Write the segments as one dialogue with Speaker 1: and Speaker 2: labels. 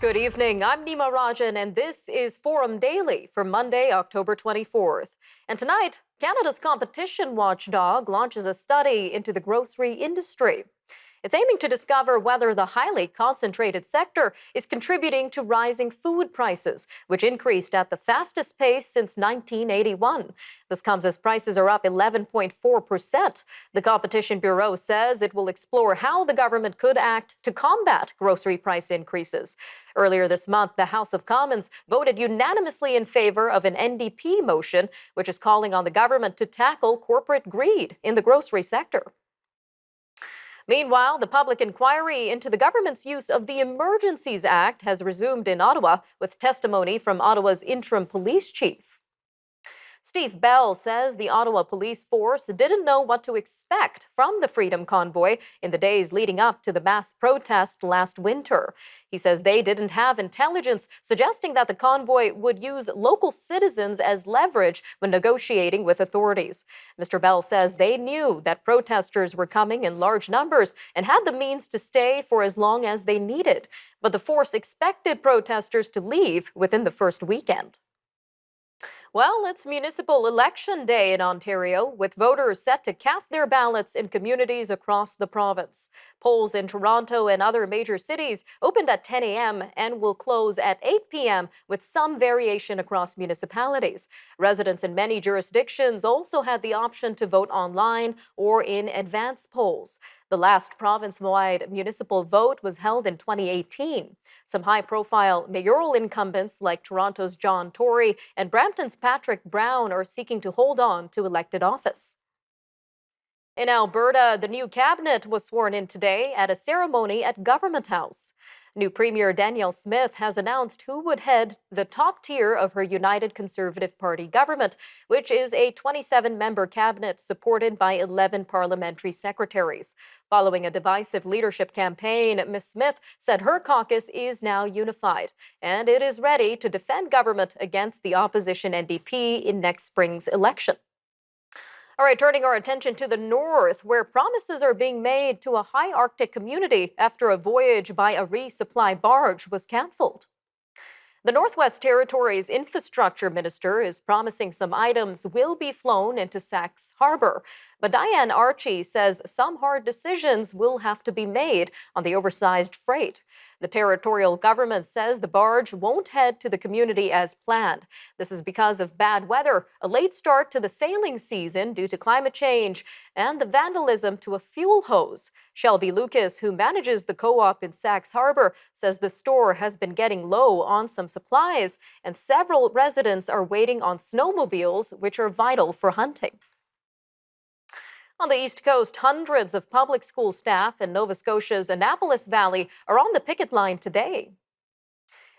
Speaker 1: Good evening. I'm Nima and this is Forum Daily for Monday, October 24th. And tonight, Canada's competition watchdog launches a study into the grocery industry. It's aiming to discover whether the highly concentrated sector is contributing to rising food prices, which increased at the fastest pace since 1981. This comes as prices are up 11.4%. The Competition Bureau says it will explore how the government could act to combat grocery price increases. Earlier this month, the House of Commons voted unanimously in favor of an NDP motion, which is calling on the government to tackle corporate greed in the grocery sector. Meanwhile, the public inquiry into the government's use of the Emergencies Act has resumed in Ottawa, with testimony from Ottawa's interim police chief. Steve Bell says the Ottawa police force didn't know what to expect from the Freedom Convoy in the days leading up to the mass protest last winter. He says they didn't have intelligence suggesting that the convoy would use local citizens as leverage when negotiating with authorities. Mr. Bell says they knew that protesters were coming in large numbers and had the means to stay for as long as they needed. But the force expected protesters to leave within the first weekend. Well, it's municipal election day in Ontario, with voters set to cast their ballots in communities across the province. Polls in Toronto and other major cities opened at 10 a.m. and will close at 8 p.m., with some variation across municipalities. Residents in many jurisdictions also had the option to vote online or in advance polls. The last province-wide municipal vote was held in 2018. Some high-profile mayoral incumbents like Toronto's John Tory and Brampton's Patrick Brown are seeking to hold on to elected office. In Alberta, the new cabinet was sworn in today at a ceremony at Government House. New Premier Danielle Smyth has announced who would head the top tier of her United Conservative Party government, which is a 27-member cabinet supported by 11 parliamentary secretaries. Following a divisive leadership campaign, Ms. Smyth said her caucus is now unified, and it is ready to defend government against the opposition NDP in next spring's election. All right, turning our attention to the north, where promises are being made to a high Arctic community after a voyage by a resupply barge was canceled. The Northwest Territories Infrastructure Minister is promising some items will be flown into Sax Harbor. But Diane Archie says some hard decisions will have to be made on the oversized freight. The territorial government says the barge won't head to the community as planned. This is because of bad weather, a late start to the sailing season due to climate change, and the vandalism to a fuel hose. Shelby Lucas, who manages the co-op in Sax Harbor, says the store has been getting low on some supplies, and several residents are waiting on snowmobiles, which are vital for hunting. On the East Coast, hundreds of public school staff in Nova Scotia's Annapolis Valley are on the picket line today.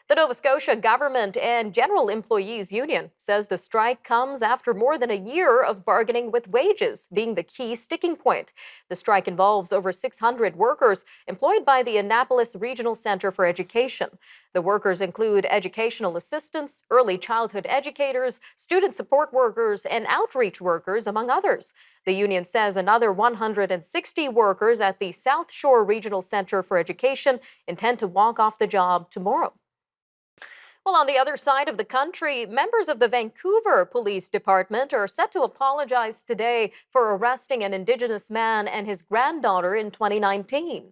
Speaker 1: The Nova Scotia Government and General Employees Union says the strike comes after more than a year of bargaining, with wages being the key sticking point. The strike involves over 600 workers employed by the Annapolis Regional Center for Education. The workers include educational assistants, early childhood educators, student support workers, and outreach workers, among others. The union says another 160 workers at the South Shore Regional Center for Education intend to walk off the job tomorrow. Well, on the other side of the country, members of the Vancouver Police Department are set to apologize today for arresting an Indigenous man and his granddaughter in 2019.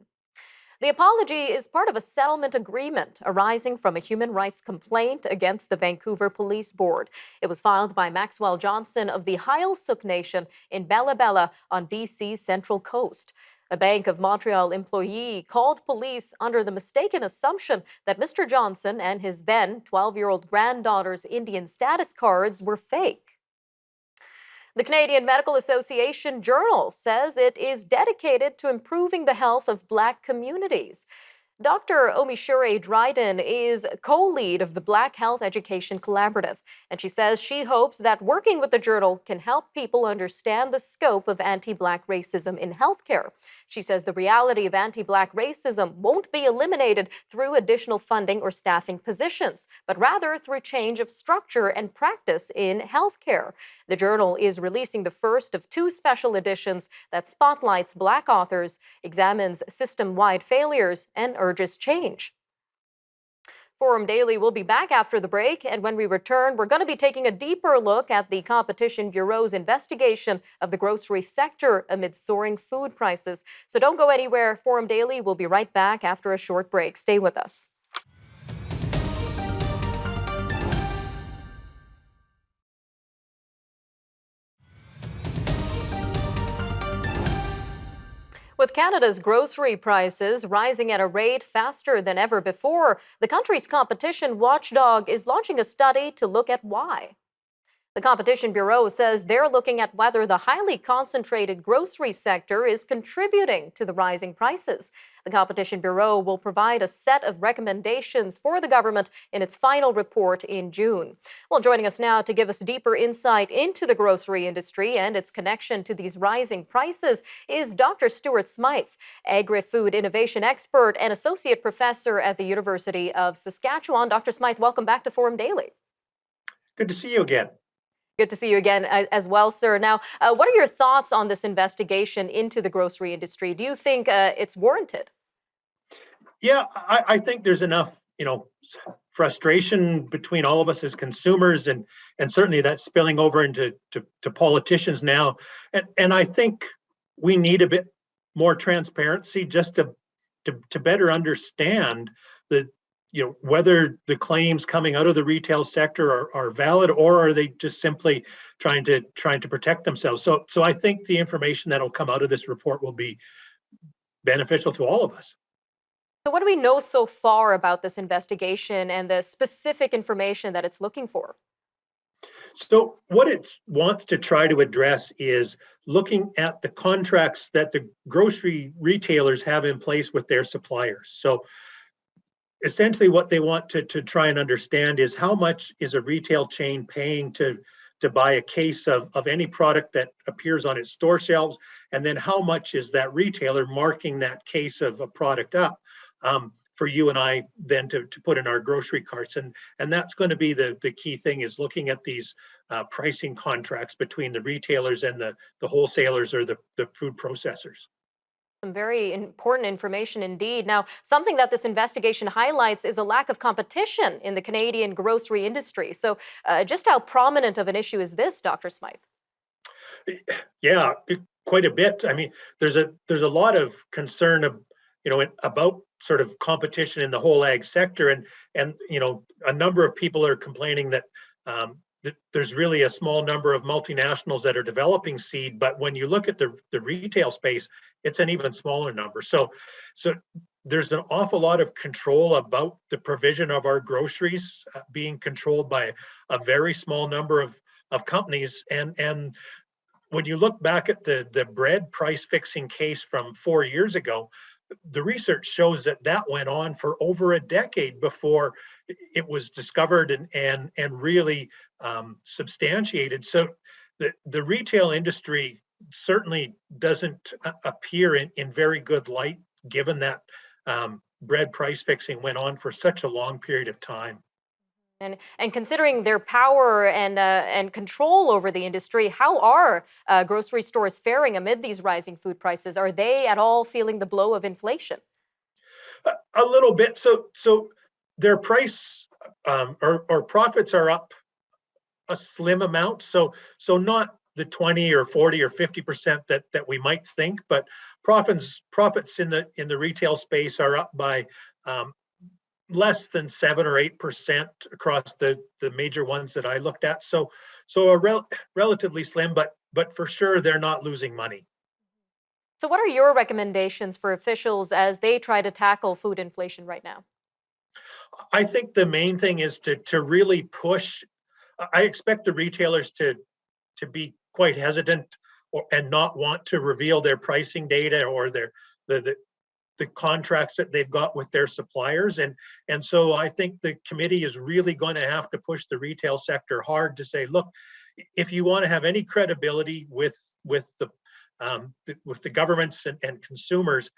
Speaker 1: The apology is part of a settlement agreement arising from a human rights complaint against the Vancouver Police Board. It was filed by Maxwell Johnson of the Heiltsuk Nation in Bella Bella on BC's Central Coast. A Bank of Montreal employee called police under the mistaken assumption that Mr. Johnson and his then 12-year-old granddaughter's Indian status cards were fake. The Canadian Medical Association Journal says it is dedicated to improving the health of Black communities. Dr. Omishore Dryden is co-lead of the Black Health Education Collaborative, and she says she hopes that working with the journal can help people understand the scope of anti-Black racism in healthcare. She says the reality of anti-Black racism won't be eliminated through additional funding or staffing positions, but rather through change of structure and practice in healthcare. The journal is releasing the first of 2 special editions that spotlights Black authors, examines system-wide failures, and urges change. Forum Daily will be back after the break, and when we return, we're going to be taking a deeper look at the Competition Bureau's investigation of the grocery sector amid soaring food prices. So don't go anywhere. Forum Daily will be right back after a short break. Stay with us. With Canada's grocery prices rising at a rate faster than ever before, the country's competition watchdog is launching a study to look at why. The Competition Bureau says they're looking at whether the highly concentrated grocery sector is contributing to the rising prices. The Competition Bureau will provide a set of recommendations for the government in its final report in June. Well, joining us now to give us deeper insight into the grocery industry and its connection to these rising prices is Dr. Stuart Smyth, Agri-food innovation expert and associate professor at the University of Saskatchewan. Dr. Smyth, welcome back to Forum Daily.
Speaker 2: Good to see you again.
Speaker 1: Good to see you again as well, sir. Now, what are your thoughts on this investigation into the grocery industry? Do you think it's warranted?
Speaker 2: Yeah, I think there's enough, frustration between all of us as consumers, and certainly that's spilling over into to politicians now. And I think we need a bit more transparency just to better understand the whether the claims coming out of the retail sector are valid, or are they just simply trying to protect themselves. So I think the information that'll come out of this report will be beneficial to all of us.
Speaker 1: So what do we know so far about this investigation and the specific information that it's looking for?
Speaker 2: So what it wants to try to address is looking at the contracts that the grocery retailers have in place with their suppliers. So essentially what they want to try and understand is how much is a retail chain paying to buy a case of any product that appears on its store shelves, and then how much is that retailer marking that case of a product up for you and I then to put in our grocery carts. And that's going to be the key thing, is looking at these pricing contracts between the retailers and the wholesalers or the food processors.
Speaker 1: Some very important information indeed. Now, something that this investigation highlights is a lack of competition in the Canadian grocery industry. So, just how prominent of an issue is this, Dr. Smyth?
Speaker 2: Yeah, quite a bit. I mean, there's a lot of concern about sort of competition in the whole ag sector, and a number of people are complaining that there's really a small number of multinationals that are developing seed, but when you look at the retail space, it's an even smaller number. So there's an awful lot of control about the provision of our groceries being controlled by a very small number of companies. And when you look back at the bread price fixing case from 4 years ago, the research shows that went on for over a decade before it was discovered and really substantiated. So the retail industry certainly doesn't appear in very good light, given that bread price fixing went on for such a long period of time.
Speaker 1: And considering their power and control over the industry, how are grocery stores faring amid these rising food prices? Are they at all feeling the blow of inflation?
Speaker 2: A little bit. So their price or profits are up a slim amount. So not the 20 or 40 or 50% that we might think, but profits in the retail space are up by less than 7 or 8% across the major ones that I looked at. So relatively slim, but for sure they're not losing money.
Speaker 1: So what are your recommendations for officials as they try to tackle food inflation right now?
Speaker 2: I think the main thing is to really push. I expect the retailers to be quite hesitant and not want to reveal their pricing data or the contracts that they've got with their suppliers. And so I think the committee is really going to have to push the retail sector hard to say, look, if you want to have any credibility with the governments and consumers,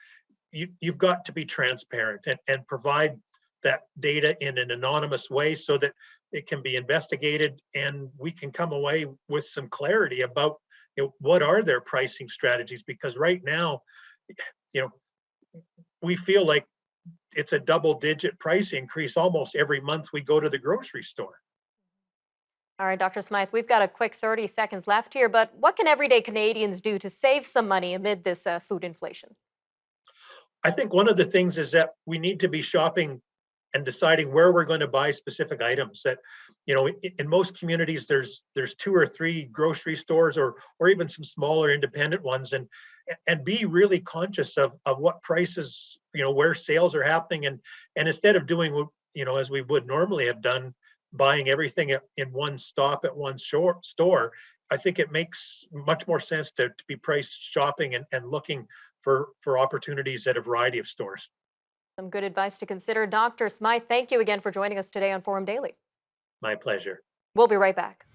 Speaker 2: you've got to be transparent and provide that data in an anonymous way so that it can be investigated and we can come away with some clarity about what are their pricing strategies. Because right now, we feel like it's a double-digit price increase almost every month we go to the grocery store.
Speaker 1: All right, Dr. Smyth, we've got a quick 30 seconds left here, but what can everyday Canadians do to save some money amid this food inflation?
Speaker 2: I think one of the things is that we need to be shopping and deciding where we're going to buy specific items. That, in most communities, there's 2 or 3 grocery stores, or even some smaller independent ones, and be really conscious of what prices, where sales are happening, and instead of doing, as we would normally have done, buying everything in one stop at one store. I think it makes much more sense to be price shopping and looking for opportunities at a variety of stores.
Speaker 1: Some good advice to consider. Dr. Smyth, thank you again for joining us today on Forum Daily.
Speaker 2: My pleasure.
Speaker 1: We'll be right back.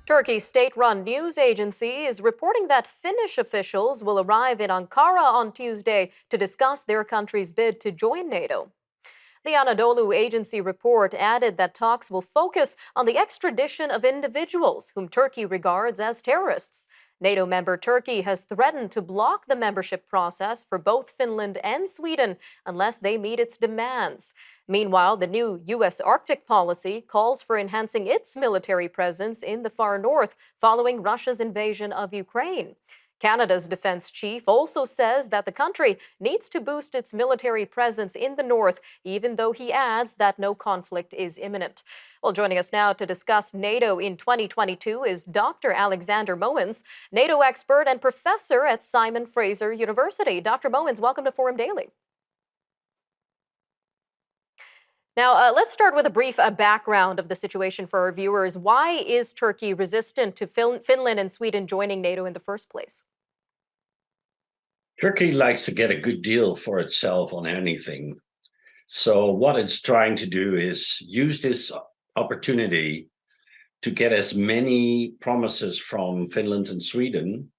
Speaker 1: Turkey's state-run news agency is reporting that Finnish officials will arrive in Ankara on Tuesday to discuss their country's bid to join NATO. The Anadolu agency report added that talks will focus on the extradition of individuals whom Turkey regards as terrorists. NATO member Turkey has threatened to block the membership process for both Finland and Sweden unless they meet its demands. Meanwhile, the new U.S. Arctic policy calls for enhancing its military presence in the far north following Russia's invasion of Ukraine. Canada's defense chief also says that the country needs to boost its military presence in the north, even though he adds that no conflict is imminent. Well, joining us now to discuss NATO in 2022 is Dr. Alexander Moens, NATO expert and professor at Simon Fraser University. Dr. Moens, welcome to Forum Daily. Now, let's start with a brief background of the situation for our viewers. Why is Turkey resistant to Finland and Sweden joining NATO in the first place?
Speaker 3: Turkey likes to get a good deal for itself on anything. So what it's trying to do is use this opportunity to get as many promises from Finland and Sweden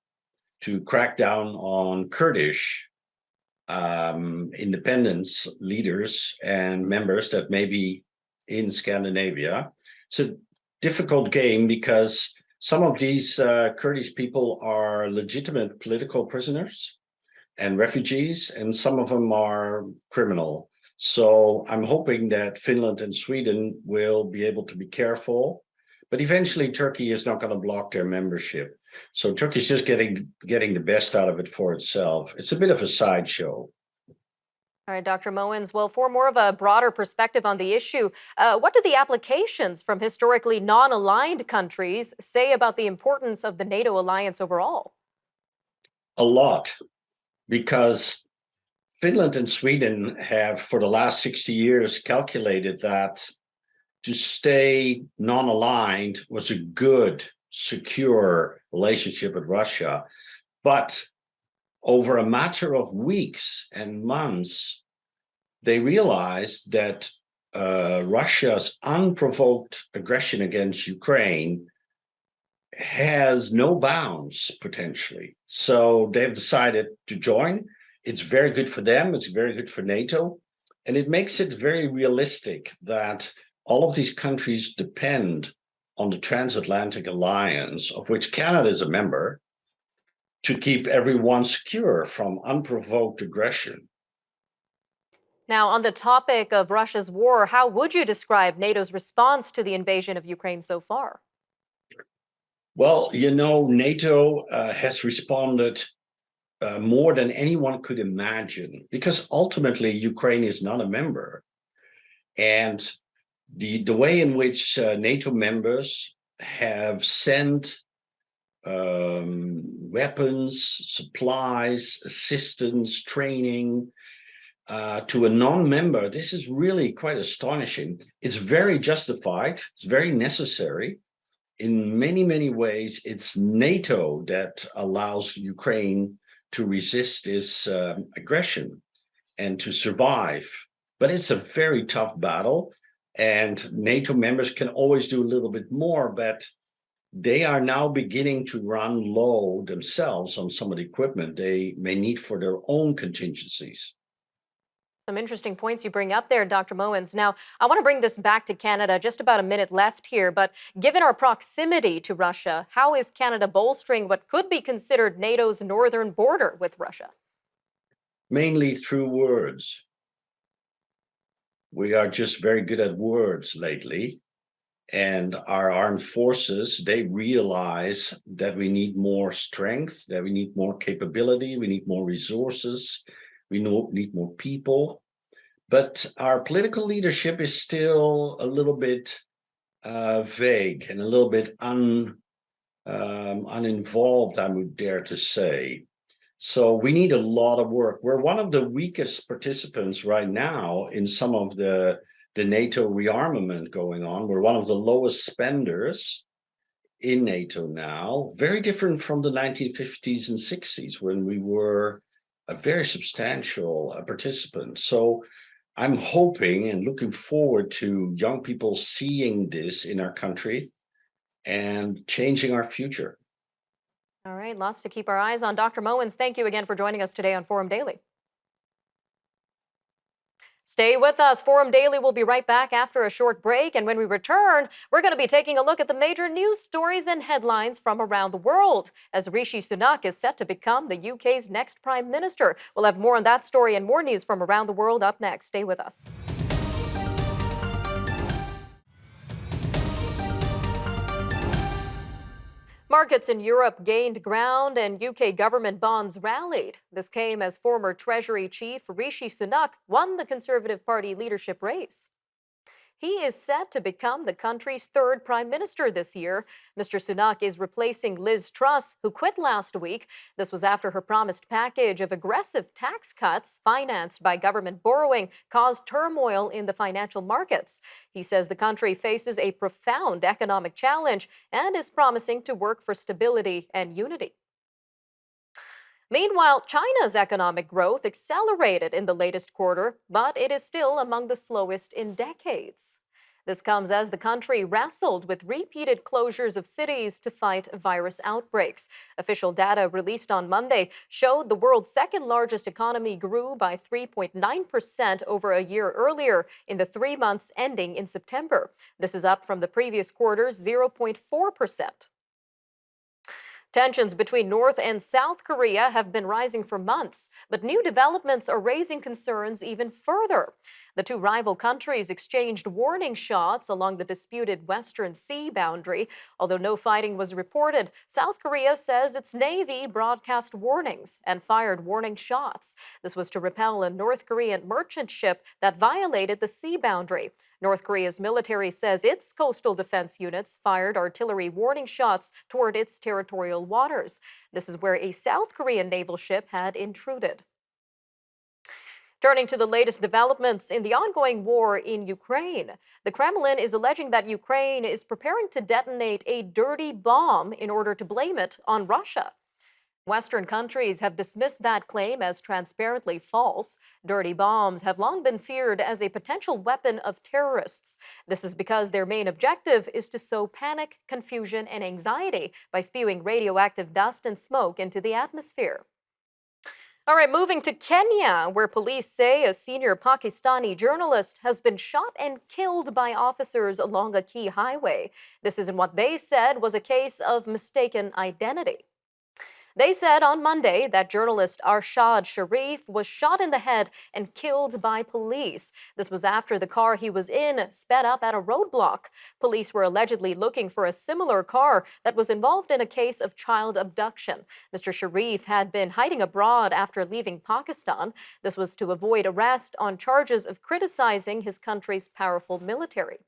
Speaker 3: to crack down on Kurdish independence leaders and members that may be in Scandinavia. It's a difficult game because some of these Kurdish people are legitimate political prisoners and refugees, and some of them are criminal. So I'm hoping that Finland and Sweden will be able to be careful, but eventually Turkey is not going to block their membership. So Turkey's just getting the best out of it for itself. It's a bit of a sideshow.
Speaker 1: All right, Dr. Moens, well, for more of a broader perspective on the issue, what do the applications from historically non-aligned countries say about the importance of the NATO alliance overall?
Speaker 3: A lot, because Finland and Sweden have, for the last 60 years, calculated that to stay non-aligned was a good, secure relationship with Russia. But over a matter of weeks and months, they realized that Russia's unprovoked aggression against Ukraine has no bounds, potentially. So they've decided to join. It's very good for them. It's very good for NATO. And it makes it very realistic that all of these countries depend on the transatlantic alliance, of which Canada is a member, to keep everyone secure from unprovoked aggression.
Speaker 1: Now, on the topic of Russia's war, how would you describe NATO's response to the invasion of Ukraine so far?
Speaker 3: Well, NATO has responded more than anyone could imagine, because ultimately Ukraine is not a member. And the way in which NATO members have sent weapons, supplies, assistance, training to a non-member, this is really quite astonishing. It's very justified. It's very necessary. In many, many ways, it's NATO that allows Ukraine to resist this aggression and to survive. But it's a very tough battle, and NATO members can always do a little bit more, but they are now beginning to run low themselves on some of the equipment they may need for their own contingencies.
Speaker 1: Some interesting points you bring up there, Dr. Moens. Now, I want to bring this back to Canada, just about a minute left here, but given our proximity to Russia, how is Canada bolstering what could be considered NATO's northern border with Russia?
Speaker 3: Mainly through words. We are just very good at words lately. And our armed forces, they realize that we need more strength, that we need more capability, we need more resources, we need more people. But our political leadership is still a little bit vague and a little bit uninvolved, I would dare to say. So we need a lot of work. We're one of the weakest participants right now in some of the NATO rearmament going on. We're one of the lowest spenders in NATO now, very different from the 1950s and 60s when we were a very substantial participant. So I'm hoping and looking forward to young people seeing this in our country and changing our future.
Speaker 1: All right, lots to keep our eyes on. Dr. Moens, thank you again for joining us today on Forum Daily. Stay with us. Forum Daily will be right back after a short break. And when we return, we're going to be taking a look at the major news stories and headlines from around the world as Rishi Sunak is set to become the UK's next Prime Minister. We'll have more on that story and more news from around the world up next. Stay with us. Markets in Europe gained ground and UK government bonds rallied. This came as former Treasury Chief Rishi Sunak won the Conservative Party leadership race. He is set to become the country's third prime minister this year. Mr. Sunak is replacing Liz Truss, who quit last week. This was after her promised package of aggressive tax cuts financed by government borrowing caused turmoil in the financial markets. He says the country faces a profound economic challenge and is promising to work for stability and unity. Meanwhile, China's economic growth accelerated in the latest quarter, but it is still among the slowest in decades. This comes as the country wrestled with repeated closures of cities to fight virus outbreaks. Official data released on Monday showed the world's second largest economy grew by 3.9% over a year earlier in the 3 months ending in September. This is up from the previous quarter's 0.4%. Tensions between North and South Korea have been rising for months, but new developments are raising concerns even further. The two rival countries exchanged warning shots along the disputed Western Sea boundary. Although no fighting was reported, South Korea says its Navy broadcast warnings and fired warning shots. This was to repel a North Korean merchant ship that violated the sea boundary. North Korea's military says its coastal defense units fired artillery warning shots toward its territorial waters. This is where a South Korean naval ship had intruded. Turning to the latest developments in the ongoing war in Ukraine, the Kremlin is alleging that Ukraine is preparing to detonate a dirty bomb in order to blame it on Russia. Western countries have dismissed that claim as transparently false. Dirty bombs have long been feared as a potential weapon of terrorists. This is because their main objective is to sow panic, confusion, and anxiety by spewing radioactive dust and smoke into the atmosphere. All right, moving to Kenya, where police say a senior Pakistani journalist has been shot and killed by officers along a key highway. This is in what they said was a case of mistaken identity. They said on Monday that journalist Arshad Sharif was shot in the head and killed by police. This was after the car he was in sped up at a roadblock. Police were allegedly looking for a similar car that was involved in a case of child abduction. Mr. Sharif had been hiding abroad after leaving Pakistan. This was to avoid arrest on charges of criticizing his country's powerful military.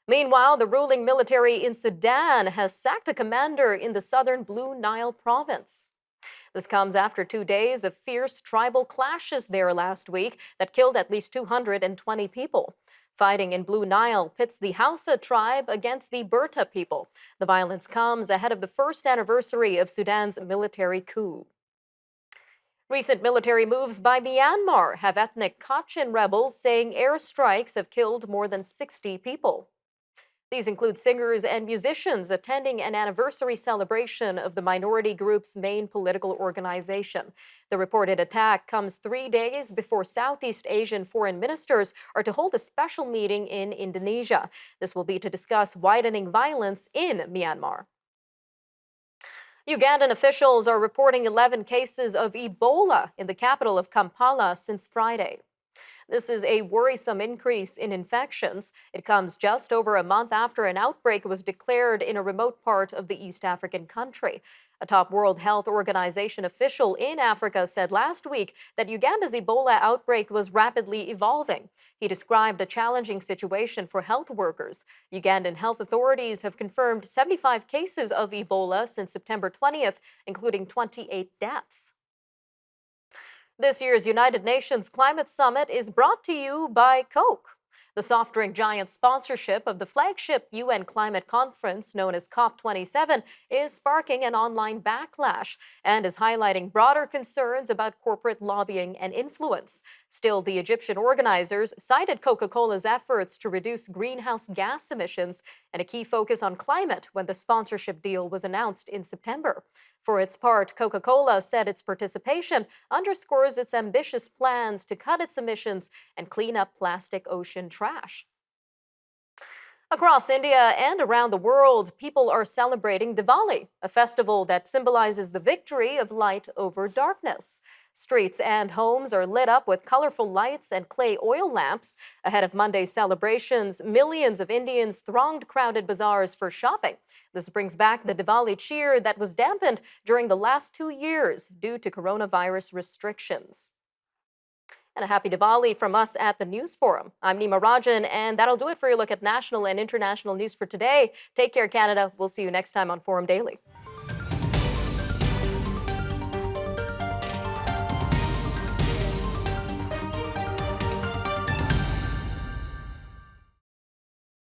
Speaker 1: Meanwhile, the ruling military in Sudan has sacked a commander in the southern Blue Nile province. This comes after 2 days of fierce tribal clashes there last week that killed at least 220 people. Fighting in Blue Nile pits the Hausa tribe against the Berta people. The violence comes ahead of the first anniversary of Sudan's military coup. Recent military moves by Myanmar have ethnic Kachin rebels saying airstrikes have killed more than 60 people. These include singers and musicians attending an anniversary celebration of the minority group's main political organization. The reported attack comes 3 days before Southeast Asian foreign ministers are to hold a special meeting in Indonesia. This will be to discuss widening violence in Myanmar. Ugandan officials are reporting 11 cases of Ebola in the capital of Kampala since Friday. This is a worrisome increase in infections. It comes just over a month after an outbreak was declared in a remote part of the East African country. A top World Health Organization official in Africa said last week that Uganda's Ebola outbreak was rapidly evolving. He described a challenging situation for health workers. Ugandan health authorities have confirmed 75 cases of Ebola since September 20th, including 28 deaths. This year's United Nations Climate Summit is brought to you by Coke. The soft drink giant's sponsorship of the flagship UN climate conference known as COP27 is sparking an online backlash and is highlighting broader concerns about corporate lobbying and influence. Still, the Egyptian organizers cited Coca-Cola's efforts to reduce greenhouse gas emissions and a key focus on climate when the sponsorship deal was announced in September. For its part, Coca-Cola said its participation underscores its ambitious plans to cut its emissions and clean up plastic ocean trash. Across India and around the world, people are celebrating Diwali, a festival that symbolizes the victory of light over darkness. Streets and homes are lit up with colorful lights and clay oil lamps. Ahead of Monday's celebrations, millions of Indians thronged crowded bazaars for shopping. This brings back the Diwali cheer that was dampened during the last 2 years due to coronavirus restrictions. And a happy Diwali from us at the News Forum. I'm Nima Rajan, and that'll do it for your look at national and international news for today. Take care, Canada. We'll see you next time on Forum Daily.